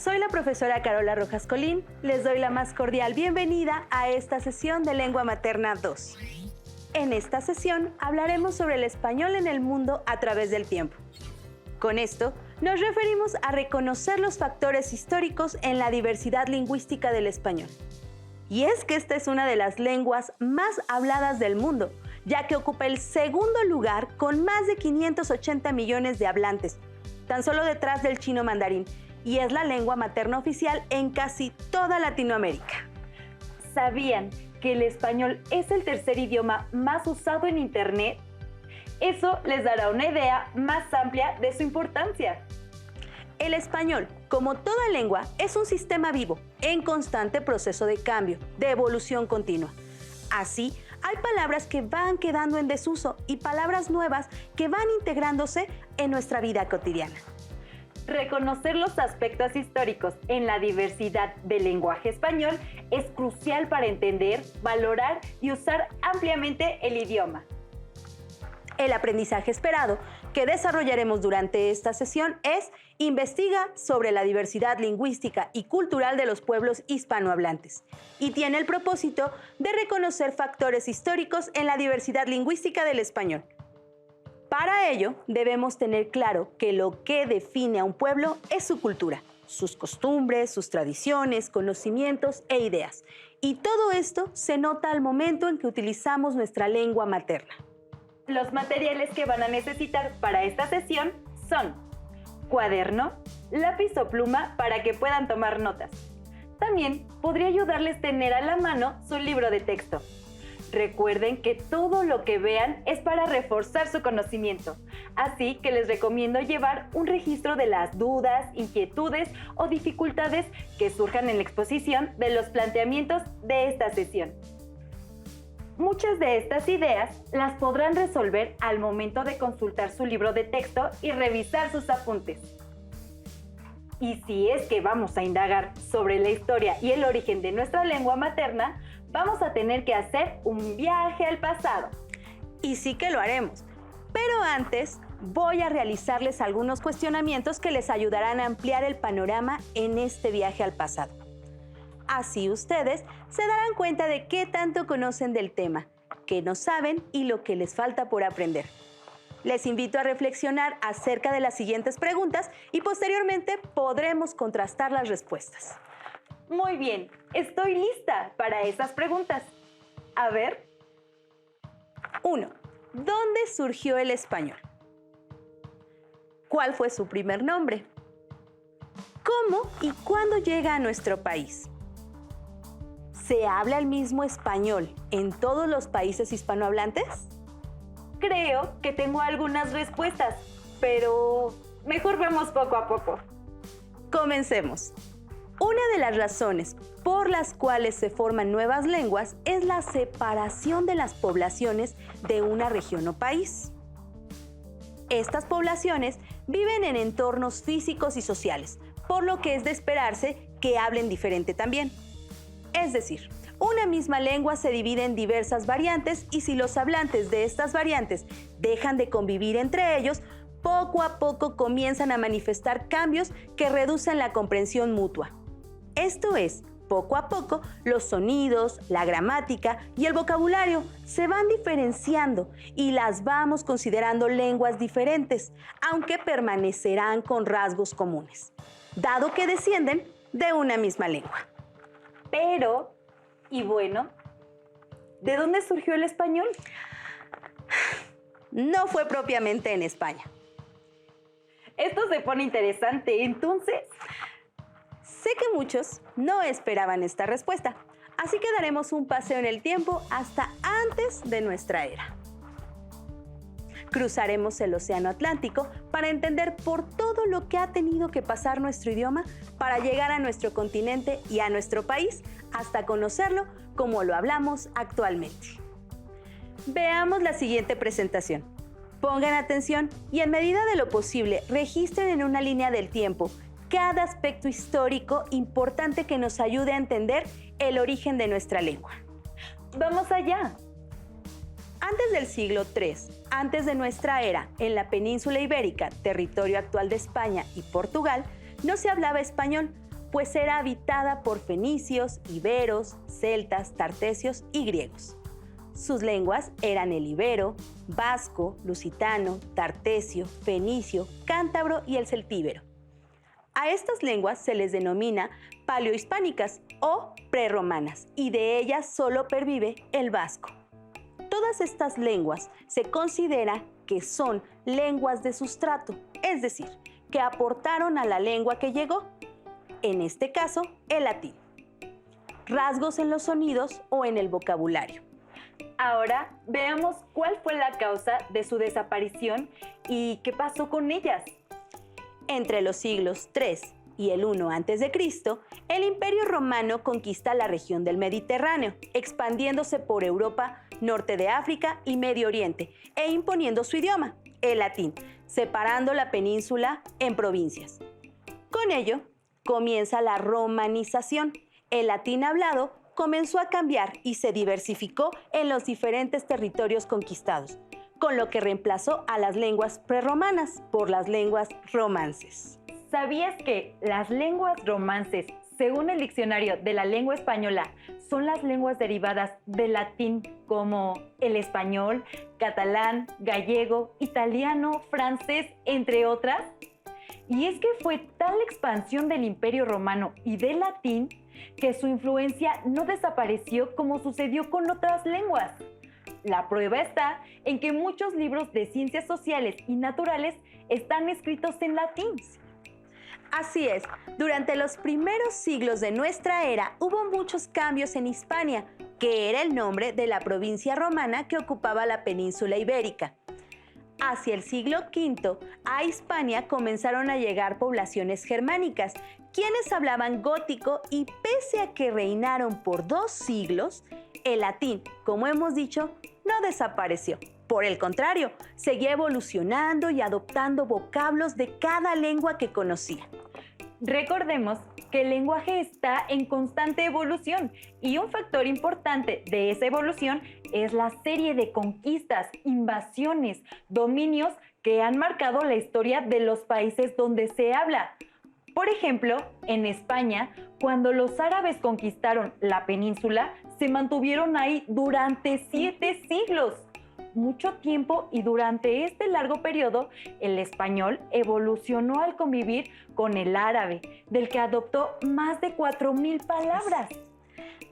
Soy la profesora Carola Rojas Colín. Les doy la más cordial bienvenida a esta sesión de Lengua Materna 2. En esta sesión hablaremos sobre el español en el mundo a través del tiempo. Con esto, nos referimos a reconocer los factores históricos en la diversidad lingüística del español. Y es que esta es una de las lenguas más habladas del mundo, ya que ocupa el segundo lugar con más de 580 millones de hablantes, tan solo detrás del chino mandarín, y es la lengua materna oficial en casi toda Latinoamérica. ¿Sabían que el español es el tercer idioma más usado en Internet? Eso les dará una idea más amplia de su importancia. El español, como toda lengua, es un sistema vivo, en constante proceso de cambio, de evolución continua. Así, hay palabras que van quedando en desuso y palabras nuevas que van integrándose en nuestra vida cotidiana. Reconocer los aspectos históricos en la diversidad del lenguaje español es crucial para entender, valorar y usar ampliamente el idioma. El aprendizaje esperado que desarrollaremos durante esta sesión es investiga sobre la diversidad lingüística y cultural de los pueblos hispanohablantes y tiene el propósito de reconocer factores históricos en la diversidad lingüística del español. Para ello, debemos tener claro que lo que define a un pueblo es su cultura, sus costumbres, sus tradiciones, conocimientos e ideas. Y todo esto se nota al momento en que utilizamos nuestra lengua materna. Los materiales que van a necesitar para esta sesión son cuaderno, lápiz o pluma para que puedan tomar notas. También podría ayudarles tener a la mano su libro de texto. Recuerden que todo lo que vean es para reforzar su conocimiento, así que les recomiendo llevar un registro de las dudas, inquietudes o dificultades que surjan en la exposición de los planteamientos de esta sesión. Muchas de estas ideas las podrán resolver al momento de consultar su libro de texto y revisar sus apuntes. Y si es que vamos a indagar sobre la historia y el origen de nuestra lengua materna, vamos a tener que hacer un viaje al pasado. Y sí que lo haremos, pero antes voy a realizarles algunos cuestionamientos que les ayudarán a ampliar el panorama en este viaje al pasado. Así ustedes se darán cuenta de qué tanto conocen del tema, qué no saben y lo que les falta por aprender. Les invito a reflexionar acerca de las siguientes preguntas y posteriormente podremos contrastar las respuestas. Muy bien, estoy lista para esas preguntas. A ver. 1. ¿Dónde surgió el español? ¿Cuál fue su primer nombre? ¿Cómo y cuándo llega a nuestro país? ¿Se habla el mismo español en todos los países hispanohablantes? Creo que tengo algunas respuestas, pero mejor vamos poco a poco. Comencemos. Una de las razones por las cuales se forman nuevas lenguas es la separación de las poblaciones de una región o país. Estas poblaciones viven en entornos físicos y sociales, por lo que es de esperarse que hablen diferente también. Es decir, una misma lengua se divide en diversas variantes y si los hablantes de estas variantes dejan de convivir entre ellos, poco a poco comienzan a manifestar cambios que reducen la comprensión mutua. Esto es, poco a poco, los sonidos, la gramática y el vocabulario se van diferenciando y las vamos considerando lenguas diferentes, aunque permanecerán con rasgos comunes, dado que descienden de una misma lengua. Pero, y bueno, ¿de dónde surgió el español? No fue propiamente en España. Esto se pone interesante, entonces. Sé que muchos no esperaban esta respuesta, así que daremos un paseo en el tiempo hasta antes de nuestra era. Cruzaremos el Océano Atlántico para entender por todo lo que ha tenido que pasar nuestro idioma para llegar a nuestro continente y a nuestro país hasta conocerlo como lo hablamos actualmente. Veamos la siguiente presentación. Pongan atención y en medida de lo posible registren en una línea del tiempo cada aspecto histórico importante que nos ayude a entender el origen de nuestra lengua. ¡Vamos allá! Antes del siglo III, antes de nuestra era, en la península ibérica, territorio actual de España y Portugal, no se hablaba español, pues era habitada por fenicios, iberos, celtas, tartesios y griegos. Sus lenguas eran el ibero, vasco, lusitano, tartesio, fenicio, cántabro y el celtíbero. A estas lenguas se les denomina paleohispánicas o prerromanas, y de ellas solo pervive el vasco. Todas estas lenguas se considera que son lenguas de sustrato, es decir, que aportaron a la lengua que llegó, en este caso el latín. Rasgos en los sonidos o en el vocabulario. Ahora veamos cuál fue la causa de su desaparición y qué pasó con ellas. Entre los siglos III y el I a.C., el Imperio Romano conquista la región del Mediterráneo, expandiéndose por Europa, norte de África y Medio Oriente, e imponiendo su idioma, el latín, separando la península en provincias. Con ello, comienza la romanización. El latín hablado comenzó a cambiar y se diversificó en los diferentes territorios conquistados, con lo que reemplazó a las lenguas prerromanas por las lenguas romances. ¿Sabías que las lenguas romances, según el diccionario de la lengua española, son las lenguas derivadas del latín como el español, catalán, gallego, italiano, francés, entre otras? Y es que fue tal la expansión del Imperio Romano y del latín que su influencia no desapareció como sucedió con otras lenguas. La prueba está en que muchos libros de ciencias sociales y naturales están escritos en latín. Así es, durante los primeros siglos de nuestra era hubo muchos cambios en Hispania, que era el nombre de la provincia romana que ocupaba la península ibérica. Hacia el siglo V, a Hispania comenzaron a llegar poblaciones germánicas, quienes hablaban gótico, y pese a que reinaron por 2 siglos, el latín, como hemos dicho, no desapareció. Por el contrario, seguía evolucionando y adoptando vocablos de cada lengua que conocía. Recordemos que el lenguaje está en constante evolución y un factor importante de esa evolución es la serie de conquistas, invasiones, dominios que han marcado la historia de los países donde se habla. Por ejemplo, en España, cuando los árabes conquistaron la península, se mantuvieron ahí durante 7 siglos. Mucho tiempo, y durante este largo periodo, el español evolucionó al convivir con el árabe, del que adoptó más de 4,000 palabras.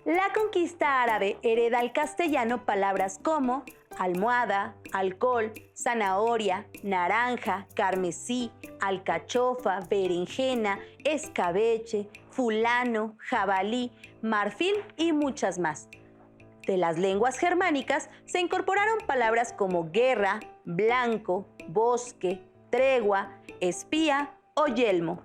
La conquista árabe hereda al castellano palabras como almohada, alcohol, zanahoria, naranja, carmesí, alcachofa, berenjena, escabeche, fulano, jabalí, marfil y muchas más. De las lenguas germánicas se incorporaron palabras como guerra, blanco, bosque, tregua, espía o yelmo.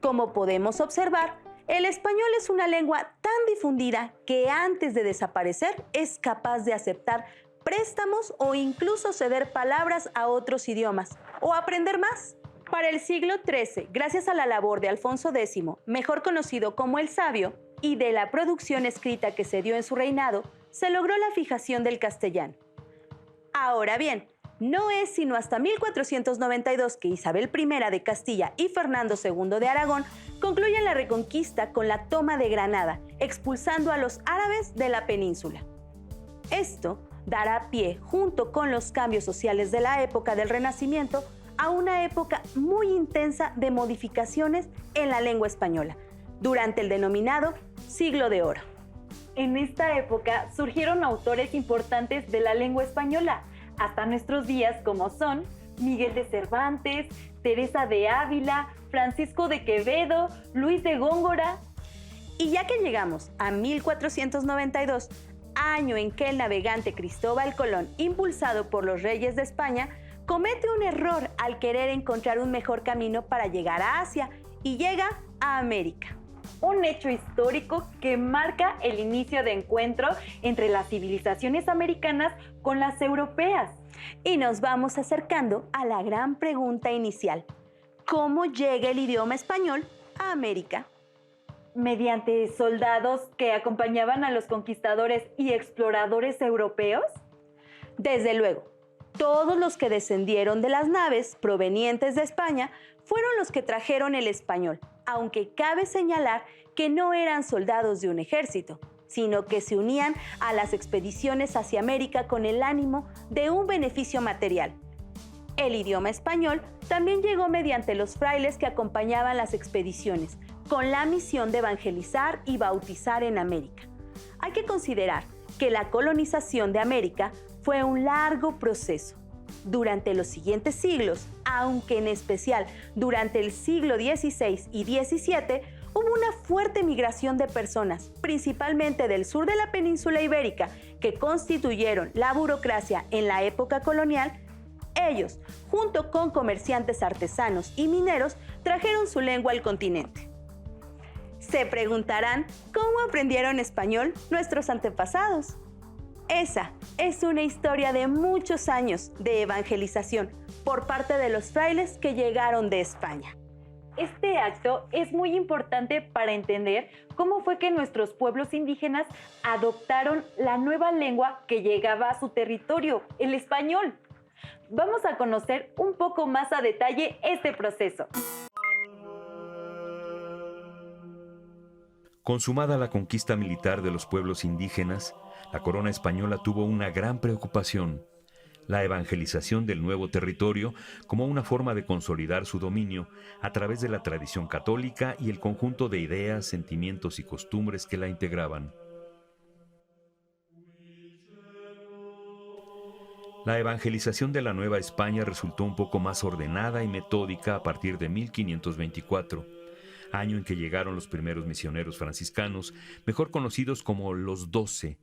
Como podemos observar, el español es una lengua tan difundida que antes de desaparecer es capaz de aceptar préstamos o incluso ceder palabras a otros idiomas o aprender más. Para el siglo XIII, gracias a la labor de Alfonso X, mejor conocido como el Sabio, y de la producción escrita que se dio en su reinado, se logró la fijación del castellano. Ahora bien, no es sino hasta 1492 que Isabel I de Castilla y Fernando II de Aragón concluyen la reconquista con la toma de Granada, expulsando a los árabes de la península. Esto dará pie, junto con los cambios sociales de la época del Renacimiento, a una época muy intensa de modificaciones en la lengua española, durante el denominado Siglo de Oro. En esta época surgieron autores importantes de la lengua española, hasta nuestros días, como son Miguel de Cervantes, Teresa de Ávila, Francisco de Quevedo, Luis de Góngora. Y ya que llegamos a 1492, año en que el navegante Cristóbal Colón, impulsado por los reyes de España, comete un error al querer encontrar un mejor camino para llegar a Asia y llega a América. Un hecho histórico que marca el inicio de encuentro entre las civilizaciones americanas con las europeas. Y nos vamos acercando a la gran pregunta inicial: ¿cómo llega el idioma español a América? ¿Mediante soldados que acompañaban a los conquistadores y exploradores europeos? Desde luego, todos los que descendieron de las naves provenientes de España fueron los que trajeron el español, aunque cabe señalar que no eran soldados de un ejército, sino que se unían a las expediciones hacia América con el ánimo de un beneficio material. El idioma español también llegó mediante los frailes que acompañaban las expediciones, con la misión de evangelizar y bautizar en América. Hay que considerar que la colonización de América fue un largo proceso. Durante los siguientes siglos, aunque en especial durante el siglo XVI y XVII, hubo una fuerte migración de personas, principalmente del sur de la península ibérica, que constituyeron la burocracia en la época colonial. Ellos, junto con comerciantes artesanos y mineros, trajeron su lengua al continente. Se preguntarán cómo aprendieron español nuestros antepasados. Esa es una historia de muchos años de evangelización por parte de los frailes que llegaron de España. Este acto es muy importante para entender cómo fue que nuestros pueblos indígenas adoptaron la nueva lengua que llegaba a su territorio, el español. Vamos a conocer un poco más a detalle este proceso. Consumada la conquista militar de los pueblos indígenas, la corona española tuvo una gran preocupación: la evangelización del nuevo territorio como una forma de consolidar su dominio a través de la tradición católica y el conjunto de ideas, sentimientos y costumbres que la integraban. La evangelización de la Nueva España resultó un poco más ordenada y metódica a partir de 1524, año en que llegaron los primeros misioneros franciscanos, mejor conocidos como los 12.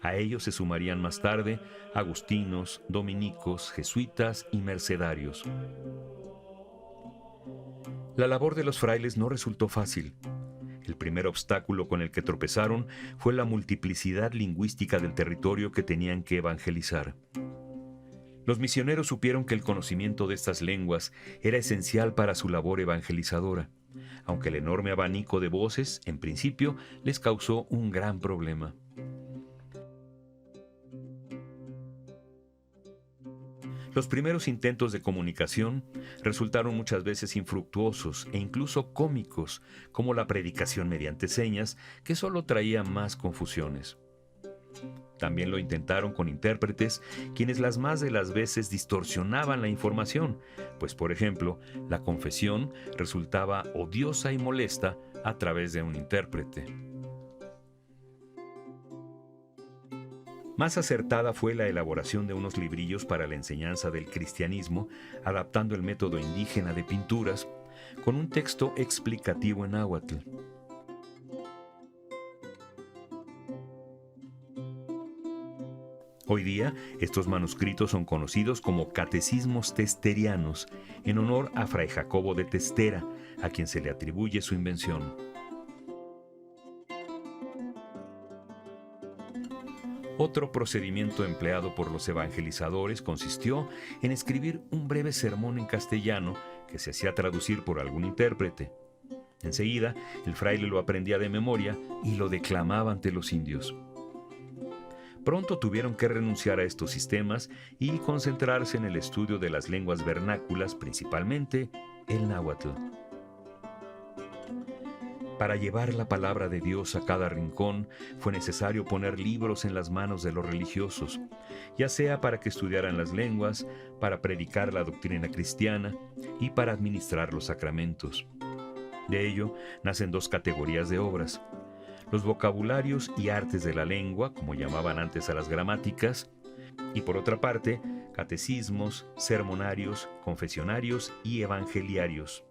A ellos se sumarían más tarde agustinos, dominicos, jesuitas y mercedarios. La labor de los frailes no resultó fácil. El primer obstáculo con el que tropezaron fue la multiplicidad lingüística del territorio que tenían que evangelizar. Los misioneros supieron que el conocimiento de estas lenguas era esencial para su labor evangelizadora, aunque el enorme abanico de voces, en principio, les causó un gran problema. Los primeros intentos de comunicación resultaron muchas veces infructuosos e incluso cómicos, como la predicación mediante señas, que solo traía más confusiones. También lo intentaron con intérpretes, quienes las más de las veces distorsionaban la información, pues por ejemplo, la confesión resultaba odiosa y molesta a través de un intérprete. Más acertada fue la elaboración de unos librillos para la enseñanza del cristianismo, adaptando el método indígena de pinturas, con un texto explicativo en náhuatl. Hoy día, estos manuscritos son conocidos como catecismos testerianos, en honor a Fray Jacobo de Testera, a quien se le atribuye su invención. Otro procedimiento empleado por los evangelizadores consistió en escribir un breve sermón en castellano que se hacía traducir por algún intérprete. Enseguida, el fraile lo aprendía de memoria y lo declamaba ante los indios. Pronto tuvieron que renunciar a estos sistemas y concentrarse en el estudio de las lenguas vernáculas, principalmente el náhuatl. Para llevar la palabra de Dios a cada rincón, fue necesario poner libros en las manos de los religiosos, ya sea para que estudiaran las lenguas, para predicar la doctrina cristiana y para administrar los sacramentos. De ello nacen dos categorías de obras: los vocabularios y artes de la lengua, como llamaban antes a las gramáticas, y por otra parte, catecismos, sermonarios, confesionarios y evangeliarios.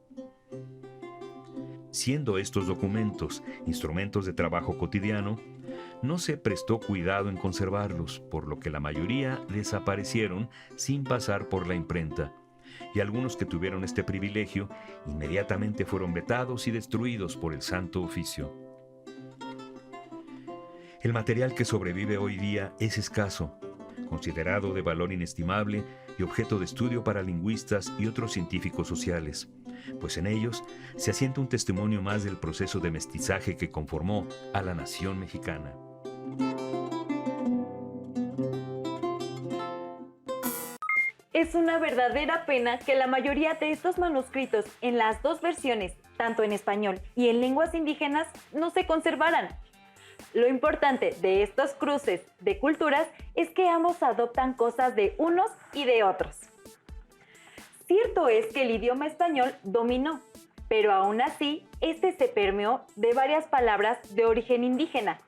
Siendo estos documentos instrumentos de trabajo cotidiano, no se prestó cuidado en conservarlos, por lo que la mayoría desaparecieron sin pasar por la imprenta, y algunos que tuvieron este privilegio inmediatamente fueron vetados y destruidos por el Santo Oficio. El material que sobrevive hoy día es escaso, considerado de valor inestimable y objeto de estudio para lingüistas y otros científicos sociales, pues en ellos se asienta un testimonio más del proceso de mestizaje que conformó a la nación mexicana. Es una verdadera pena que la mayoría de estos manuscritos en las dos versiones, tanto en español y en lenguas indígenas, no se conservaran. Lo importante de estos cruces de culturas es que ambos adoptan cosas de unos y de otros. Cierto es que el idioma español dominó, pero aún así, este se permeó de varias palabras de origen indígena.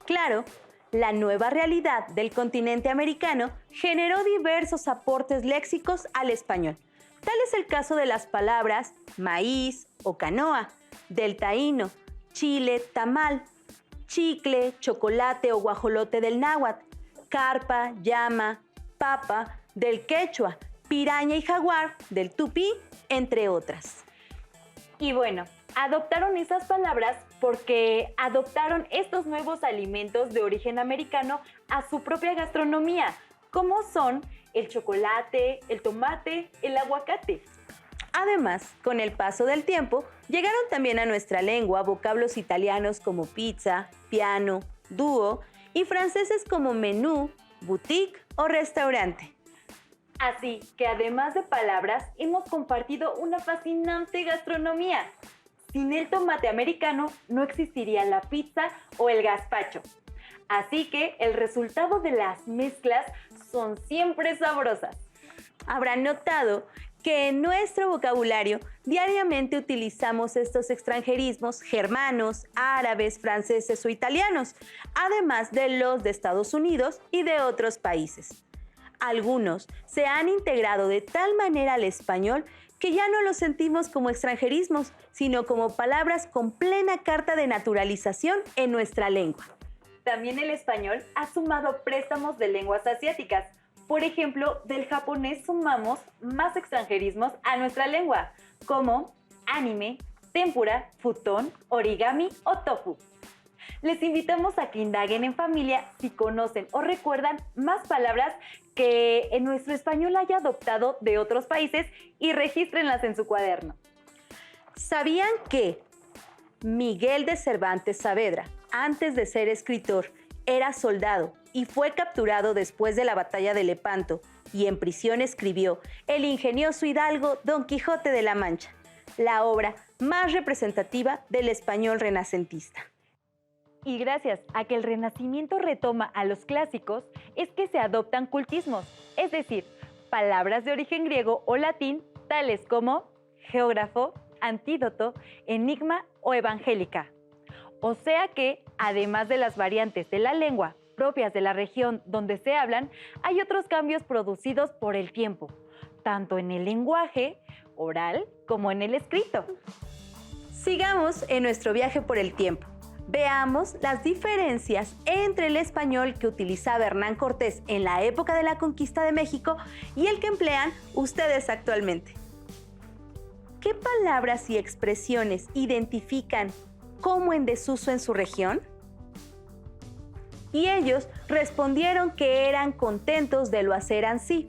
Claro, la nueva realidad del continente americano generó diversos aportes léxicos al español. Tal es el caso de las palabras maíz o canoa, del taíno, chile, tamal, chicle, chocolate o guajolote del náhuatl, carpa, llama, papa, del quechua, piraña y jaguar, del tupí, entre otras. Y bueno, adoptaron esas palabras porque adoptaron estos nuevos alimentos de origen americano a su propia gastronomía, como son el chocolate, el tomate, el aguacate. Además, con el paso del tiempo, llegaron también a nuestra lengua vocablos italianos como pizza, piano, dúo y franceses como menú, boutique o restaurante. Así que además de palabras, hemos compartido una fascinante gastronomía. Sin el tomate americano no existiría la pizza o el gazpacho. Así que el resultado de las mezclas son siempre sabrosas. Habrán notado que en nuestro vocabulario diariamente utilizamos estos extranjerismos germanos, árabes, franceses o italianos, además de los de Estados Unidos y de otros países. Algunos se han integrado de tal manera al español que ya no los sentimos como extranjerismos, sino como palabras con plena carta de naturalización en nuestra lengua. También el español ha sumado préstamos de lenguas asiáticas. Por ejemplo, del japonés sumamos más extranjerismos a nuestra lengua, como anime, tempura, futon, origami o tofu. Les invitamos a que indaguen en familia si conocen o recuerdan más palabras que en nuestro español haya adoptado de otros países y regístrenlas en su cuaderno. ¿Sabían que Miguel de Cervantes Saavedra, antes de ser escritor, era soldado y fue capturado después de la batalla de Lepanto y en prisión escribió El ingenioso hidalgo Don Quijote de la Mancha, la obra más representativa del español renacentista? Y gracias a que el Renacimiento retoma a los clásicos, es que se adoptan cultismos, es decir, palabras de origen griego o latín, tales como geógrafo, antídoto, enigma o evangélica. O sea que, además de las variantes de la lengua propias de la región donde se hablan, hay otros cambios producidos por el tiempo, tanto en el lenguaje oral como en el escrito. Sigamos en nuestro viaje por el tiempo. Veamos las diferencias entre el español que utilizaba Hernán Cortés en la época de la conquista de México y el que emplean ustedes actualmente. ¿Qué palabras y expresiones identifican como en desuso en su región? Y ellos respondieron que eran contentos de lo hacer ansí,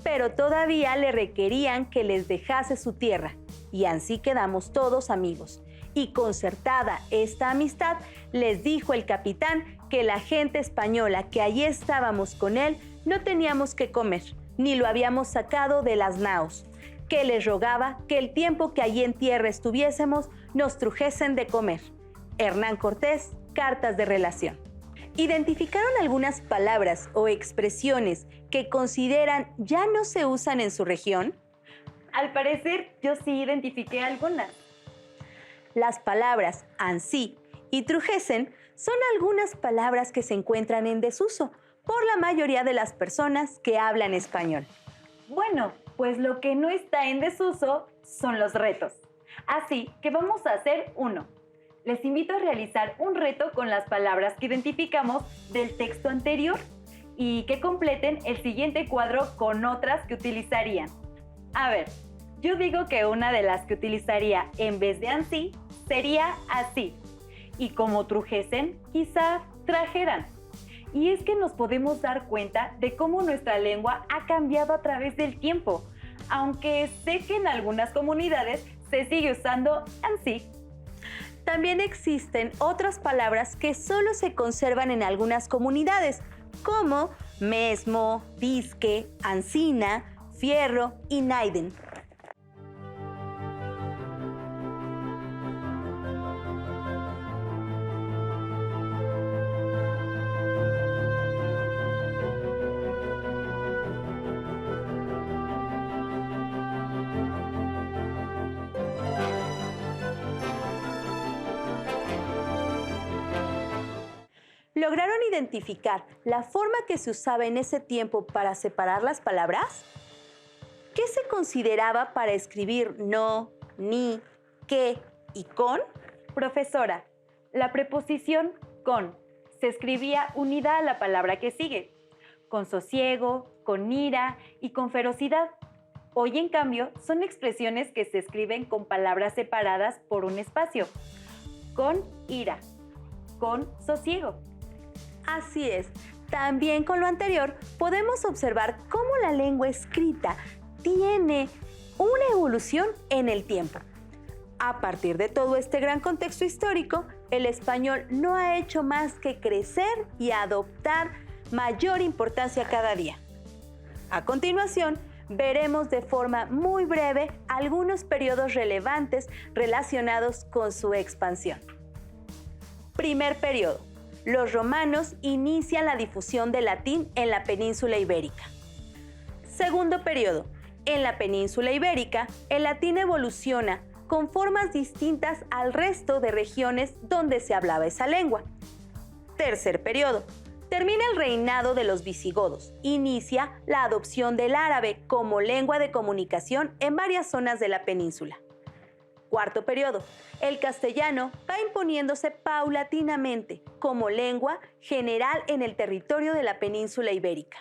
pero todavía le requerían que les dejase su tierra, y ansí quedamos todos amigos. Y concertada esta amistad, les dijo el capitán que la gente española que allí estábamos con él no teníamos que comer, ni lo habíamos sacado de las naos, que les rogaba que el tiempo que allí en tierra estuviésemos nos trujesen de comer. Hernán Cortés, Cartas de Relación. ¿Identificaron algunas palabras o expresiones que consideran ya no se usan en su región? Al parecer, yo sí identifiqué algunas. Las palabras ansí y trujesen son algunas palabras que se encuentran en desuso por la mayoría de las personas que hablan español. Bueno, pues lo que no está en desuso son los retos. Así que vamos a hacer uno. Les invito a realizar un reto con las palabras que identificamos del texto anterior y que completen el siguiente cuadro con otras que utilizarían. A ver, yo digo que una de las que utilizaría en vez de ansí sería así. Y como trujesen, quizá trajeran. Y es que nos podemos dar cuenta de cómo nuestra lengua ha cambiado a través del tiempo, aunque sé que en algunas comunidades se sigue usando ansí. También existen otras palabras que solo se conservan en algunas comunidades, como mesmo, disque, ancina, fierro y naiden. ¿Lograron identificar la forma que se usaba en ese tiempo para separar las palabras? ¿Qué se consideraba para escribir no, ni, que y con? Profesora, la preposición con se escribía unida a la palabra que sigue, con sosiego, con ira y con ferocidad. Hoy, en cambio, son expresiones que se escriben con palabras separadas por un espacio, con ira, con sosiego. Así es. También con lo anterior podemos observar cómo la lengua escrita tiene una evolución en el tiempo. A partir de todo este gran contexto histórico, el español no ha hecho más que crecer y adoptar mayor importancia cada día. A continuación, veremos de forma muy breve algunos periodos relevantes relacionados con su expansión. Primer periodo. Los romanos inician la difusión del latín en la península ibérica. Segundo periodo. En la península ibérica, el latín evoluciona con formas distintas al resto de regiones donde se hablaba esa lengua. Tercer periodo. Termina el reinado de los visigodos. Inicia la adopción del árabe como lengua de comunicación en varias zonas de la península. Cuarto periodo. El castellano va imponiéndose paulatinamente como lengua general en el territorio de la península ibérica.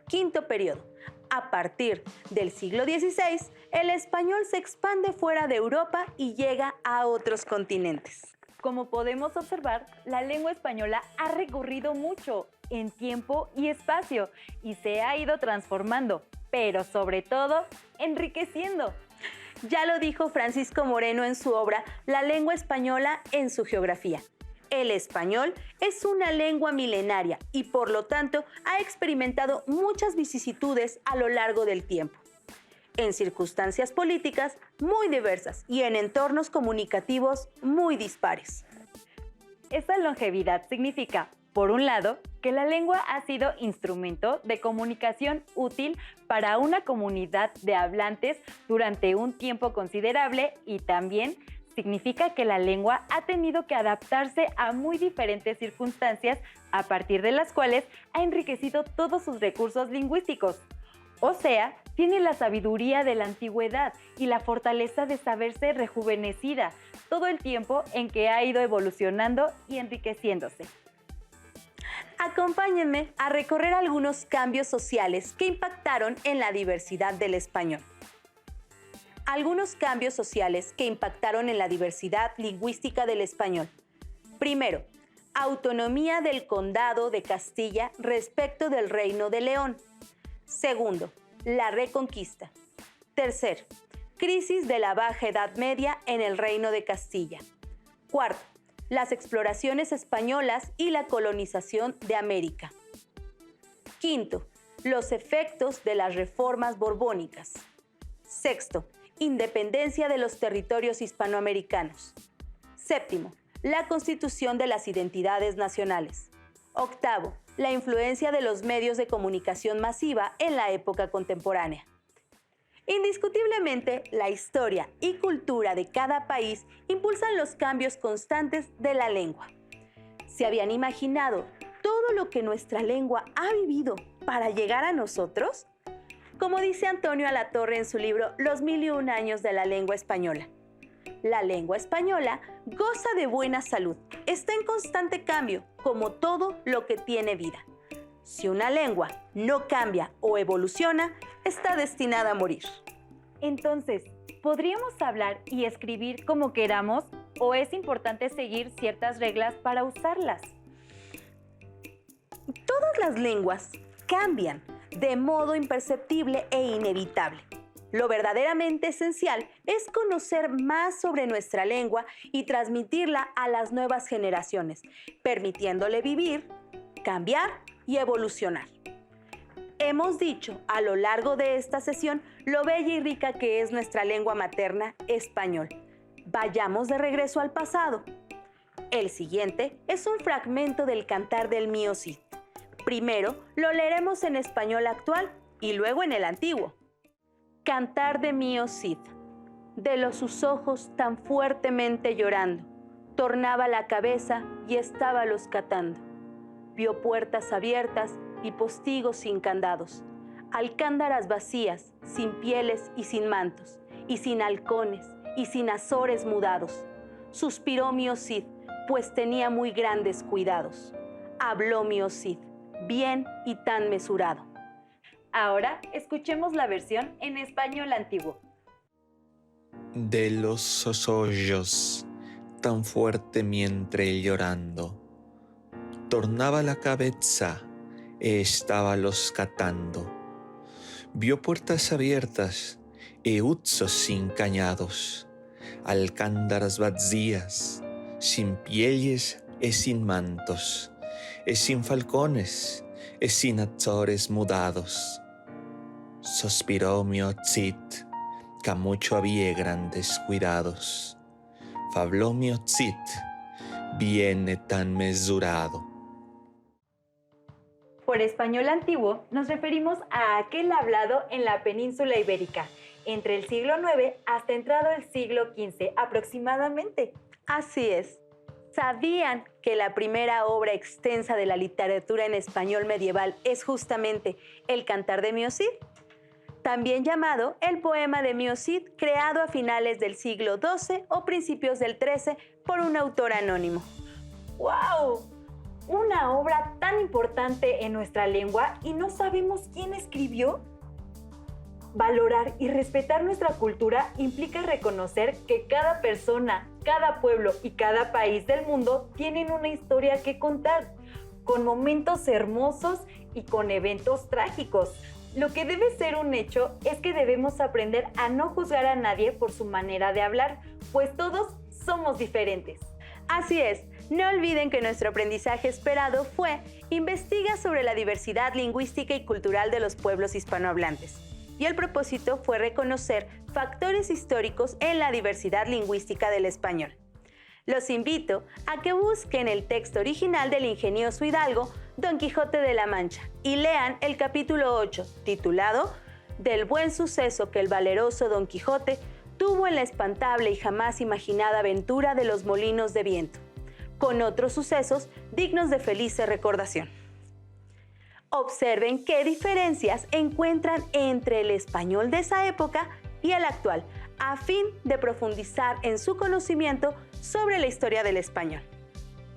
Quinto periodo. A partir del siglo XVI, el español se expande fuera de Europa y llega a otros continentes. Como podemos observar, la lengua española ha recorrido mucho en tiempo y espacio y se ha ido transformando, pero sobre todo enriqueciendo. Ya lo dijo Francisco Moreno en su obra La lengua española en su geografía. El español es una lengua milenaria y por lo tanto ha experimentado muchas vicisitudes a lo largo del tiempo, en circunstancias políticas muy diversas y en entornos comunicativos muy dispares. Esa longevidad significa, por un lado, que la lengua ha sido instrumento de comunicación útil para una comunidad de hablantes durante un tiempo considerable y también significa que la lengua ha tenido que adaptarse a muy diferentes circunstancias a partir de las cuales ha enriquecido todos sus recursos lingüísticos. O sea, tiene la sabiduría de la antigüedad y la fortaleza de saberse rejuvenecida todo el tiempo en que ha ido evolucionando y enriqueciéndose. Acompáñenme a recorrer algunos cambios sociales que impactaron en la diversidad del español. Algunos cambios sociales que impactaron en la diversidad lingüística del español. Primero, autonomía del Condado de Castilla respecto del Reino de León. Segundo, la Reconquista. Tercero, crisis de la Baja Edad Media en el Reino de Castilla. Cuarto, las exploraciones españolas y la colonización de América. Quinto, los efectos de las reformas borbónicas. Sexto, independencia de los territorios hispanoamericanos. Séptimo, la constitución de las identidades nacionales. Octavo, la influencia de los medios de comunicación masiva en la época contemporánea. Indiscutiblemente, la historia y cultura de cada país impulsan los cambios constantes de la lengua. ¿Se habían imaginado todo lo que nuestra lengua ha vivido para llegar a nosotros? Como dice Antonio Alatorre en su libro Los 1001 años de la lengua española. La lengua española goza de buena salud, está en constante cambio, como todo lo que tiene vida. Si una lengua no cambia o evoluciona, está destinada a morir. Entonces, ¿podríamos hablar y escribir como queramos o es importante seguir ciertas reglas para usarlas? Todas las lenguas cambian de modo imperceptible e inevitable. Lo verdaderamente esencial es conocer más sobre nuestra lengua y transmitirla a las nuevas generaciones, permitiéndole vivir, cambiar y evolucionar. Hemos dicho a lo largo de esta sesión lo bella y rica que es nuestra lengua materna, español. Vayamos de regreso al pasado. El siguiente es un fragmento del Cantar del Mío Cid. Primero lo leeremos en español actual y luego en el antiguo. Cantar de Mío Cid. De los sus ojos tan fuertemente llorando, tornaba la cabeza y estábalos catando. vio puertas abiertas y postigos sin candados, alcándaras vacías, sin pieles y sin mantos, y sin halcones, y sin azores mudados. Suspiró mi Cid, pues tenía muy grandes cuidados. Habló mi Cid, bien y tan mesurado. Ahora escuchemos la versión en español antiguo. De los hoyos, tan fuerte mi entré llorando, tornaba la cabeza e estaba los catando. Vio puertas abiertas e uzzos sin cañados, alcándaras vacías, sin pielles e sin mantos, e sin falcones e sin azores mudados. Sospiró mi Cid, que mucho había grandes cuidados. Fabló mi Cid, viene tan mesurado. Por español antiguo nos referimos a aquel hablado en la península ibérica, entre el siglo IX hasta entrado el siglo XV aproximadamente. Así es. ¿Sabían que la primera obra extensa de la literatura en español medieval es justamente el Cantar de mi Cid? También llamado el poema de mi Cid, creado a finales del siglo XII o principios del XIII por un autor anónimo. ¡Wow! Una obra tan importante en nuestra lengua y no sabemos quién escribió. Valorar y respetar nuestra cultura implica reconocer que cada persona, cada pueblo y cada país del mundo tienen una historia que contar, con momentos hermosos y con eventos trágicos. Lo que debe ser un hecho es que debemos aprender a no juzgar a nadie por su manera de hablar, pues todos somos diferentes. Así es, no olviden que nuestro aprendizaje esperado fue investiga sobre la diversidad lingüística y cultural de los pueblos hispanohablantes. Y el propósito fue reconocer factores históricos en la diversidad lingüística del español. Los invito a que busquen el texto original del ingenioso hidalgo Don Quijote de la Mancha y lean el capítulo 8, titulado Del buen suceso que el valeroso Don Quijote tuvo en la espantable y jamás imaginada aventura de los molinos de viento, con otros sucesos dignos de feliz recordación. Observen qué diferencias encuentran entre el español de esa época y el actual, a fin de profundizar en su conocimiento sobre la historia del español.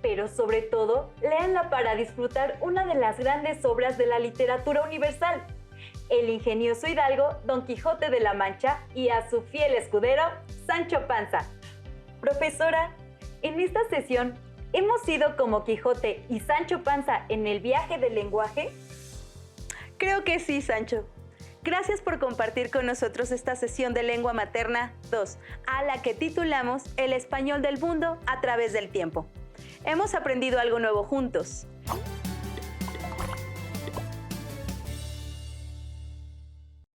Pero sobre todo, léanla para disfrutar una de las grandes obras de la literatura universal, el ingenioso hidalgo Don Quijote de la Mancha y a su fiel escudero, Sancho Panza. Profesora, en esta sesión, ¿hemos ido como Quijote y Sancho Panza en el viaje del lenguaje? Creo que sí, Sancho. Gracias por compartir con nosotros esta sesión de Lengua Materna 2, a la que titulamos El español del mundo a través del tiempo. Hemos aprendido algo nuevo juntos.